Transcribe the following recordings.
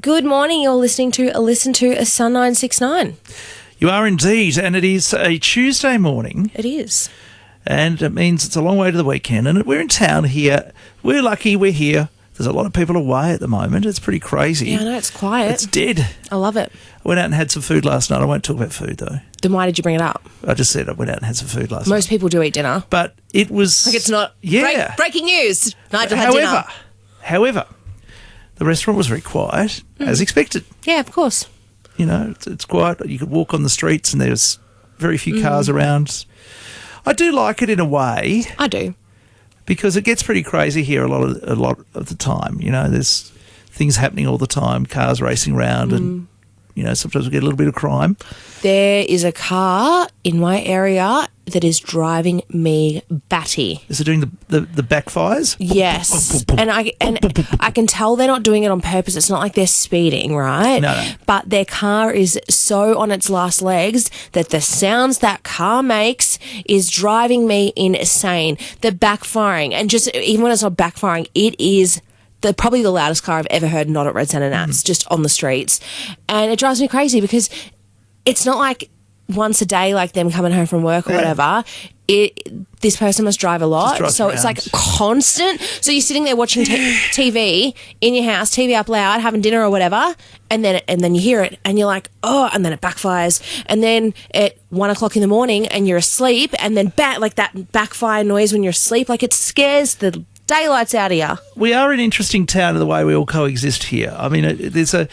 Good morning. You're listening to Listen to a Sun 969. You are indeed, and it is a Tuesday morning. It is. And it means it's a long way to the weekend, and we're in town here. We're lucky we're here. There's a lot of people away at the moment. It's pretty crazy. Yeah, I know, it's quiet. It's dead. I love it. I went out and had some food last night. I won't talk about food, though. Then why did you bring it up? I just said I went out and had some food last night. Most people do eat dinner. But it was... Like it's not... Yeah. Breaking news. Nigel had dinner. However, the restaurant was very quiet, as expected. Yeah, of course. You know, it's quiet. You could walk on the streets and there's very few cars around. I do like it in a way. I do. Because it gets pretty crazy here a lot of the time. You know, there's things happening all the time, cars racing around and, you know, sometimes we get a little bit of crime. There is a car in my area that is driving me batty. Is it doing the backfires? Yes. And I can tell they're not doing it on purpose. It's not like they're speeding, right? No. But their car is so on its last legs that the sounds that car makes is driving me insane. The backfiring, and just even when it's not backfiring, it is probably the loudest car I've ever heard not at Red Santa Nats, just on the streets. And it drives me crazy because it's not like once a day, like them coming home from work or whatever. This person must drive a lot, so it's like constant. So you're sitting there watching TV in your house, TV up loud, having dinner or whatever, and then you hear it, and you're like, oh, and then it backfires, and then at 1 o'clock in the morning, and you're asleep, and then like that backfire noise when you're asleep, like it scares the daylights out of you. We are an interesting town in the way we all coexist here. I mean, there's an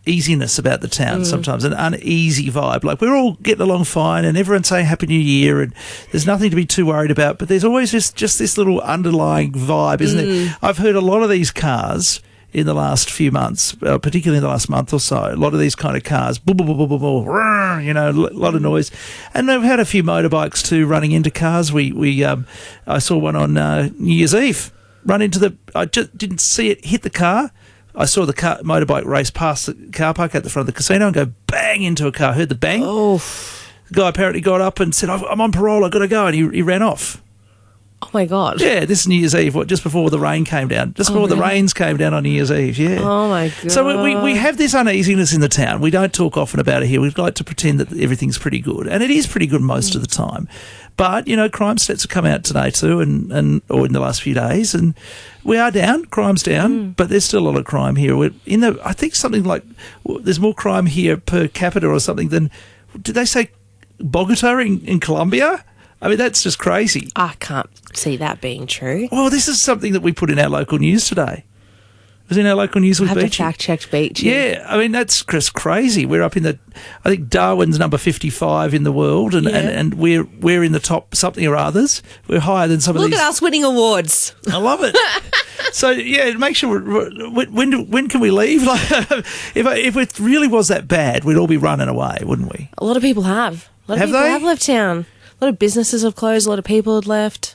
easiness about the town sometimes, an uneasy vibe. Like we're all getting along fine and everyone's saying Happy New Year and there's nothing to be too worried about, but there's always just this little underlying vibe, isn't there? I've heard a lot of these cars in the last few months, particularly in the last month or so, a lot of these kind of cars, you know, a lot of noise. And we've had a few motorbikes too running into cars. I saw one on New Year's Eve run into I just didn't see it hit the car. I saw the motorbike race past the car park at the front of the casino and go bang into a car. Heard the bang. Oh. The guy apparently got up and said, I'm on parole, I've got to go. And he ran off. Oh, my God. Yeah, this is New Year's Eve, just before the rain came down. Just before the rains came down on New Year's Eve, yeah. Oh, my God. So we have this uneasiness in the town. We don't talk often about it here. We'd like to pretend that everything's pretty good. And it is pretty good most of the time. But, you know, crime stats have come out today too or in the last few days. And we are down, crime's down, but there's still a lot of crime here. I think something like there's more crime here per capita or something than, did they say Bogota in Colombia? I mean, that's just crazy. I can't see that being true. Well, this is something that we put in our local news today. It was in our local news with I have Beachy. to fact-check Beachy. Yeah, I mean, that's just crazy. We're up in I think Darwin's number 55 in the world, and we're in the top something or others. We're higher than some of these. Look at us winning awards. I love it. So, yeah, make sure, when can we leave? Like, if it really was that bad, we'd all be running away, wouldn't we? A lot of people have. A lot of people have left town. A lot of businesses have closed. A lot of people have left.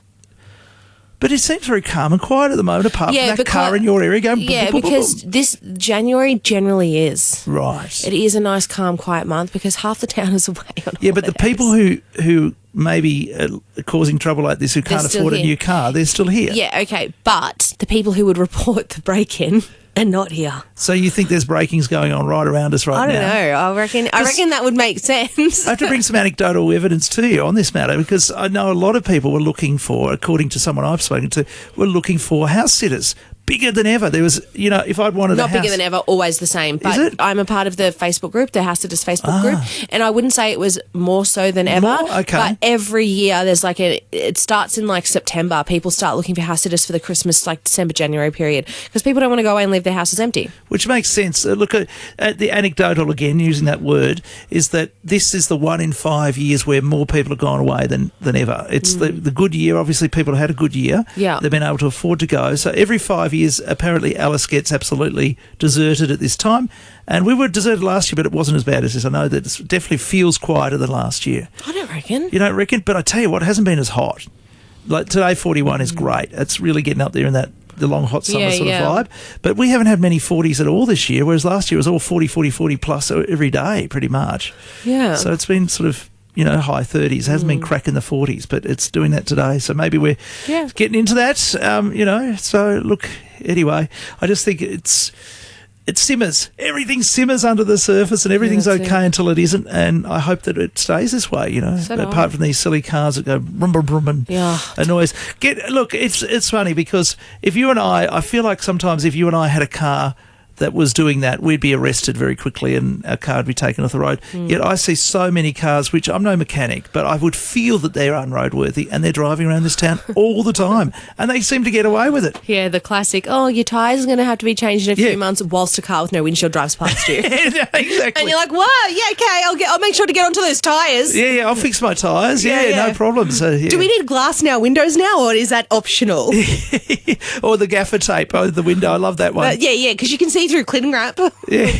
But it seems very calm and quiet at the moment, apart from that car in your area going... Yeah, because this January generally is. Right. It is a nice, calm, quiet month because half the town is away on holidays. But the people who maybe are causing trouble like this, who can't afford a new car, they're still here. Yeah, okay. But the people who would report the break-in are not here. So you think there's breakings going on right around us right now? I don't know. I reckon that would make sense. I have to bring some anecdotal evidence to you on this matter because I know a lot of people were looking for, according to someone I've spoken to, were looking for house sitters. Bigger than ever. There was, you know, if I'd wanted Not a house... bigger than ever, always the same. But Is it? I'm a part of the Facebook group, the House Sitters Facebook group, and I wouldn't say it was more so than ever. Okay. But every year there's like it starts in like September. People start looking for house sitters for the Christmas, like December, January period because people don't want to go away and leave their houses empty. Which makes sense. Look at the anecdotal again, using that word, is that this is the 1 in 5 years where more people have gone away than ever. It's the good year. Obviously, people have had a good year. Yeah. They've been able to afford to go. So every 5 years, apparently, Alice gets absolutely deserted at this time. And we were deserted last year, but it wasn't as bad as this. I know that it definitely feels quieter than last year. I don't reckon. You don't reckon? But I tell you what, it hasn't been as hot. Like today, 41 is great. It's really getting up there in the long hot summer sort of vibe. But we haven't had many 40s at all this year, whereas last year it was all 40 plus every day pretty much. Yeah. So it's been sort of, you know, high 30s. It hasn't been cracking the 40s, but it's doing that today. So maybe we're getting into that, you know. So, look, anyway, I just think it's it simmers. Everything simmers under the surface, and everything's okay until it isn't. And I hope that it stays this way. You know, So apart from these silly cars that go brum brum brum and annoys. Look, it's funny because if you and I feel like sometimes if you and I had a car that was doing that, we'd be arrested very quickly and our car would be taken off the road. Yet I see so many cars, which I'm no mechanic, but I would feel that they're unroadworthy and they're driving around this town all the time and they seem to get away with it. Yeah, the classic, your tyres are going to have to be changed in a few months whilst a car with no windshield drives past you. Yeah, exactly. And you're like, whoa, yeah, okay, I'll make sure to get onto those tyres. Yeah, I'll fix my tyres. Yeah, no problem. So, Do we need glass in our windows now, or is that optional? Or the gaffer tape over the window. I love that one. Yeah, because you can see through cling wrap. Yeah.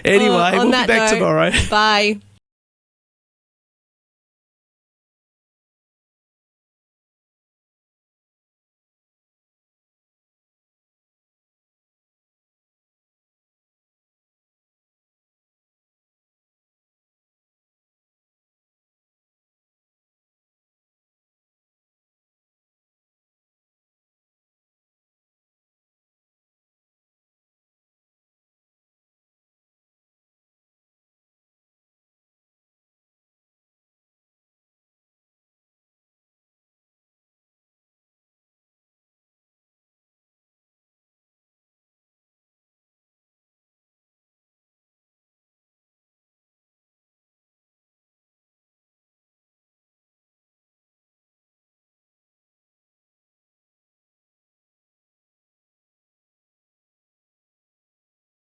Anyway, we'll be back tomorrow. Bye.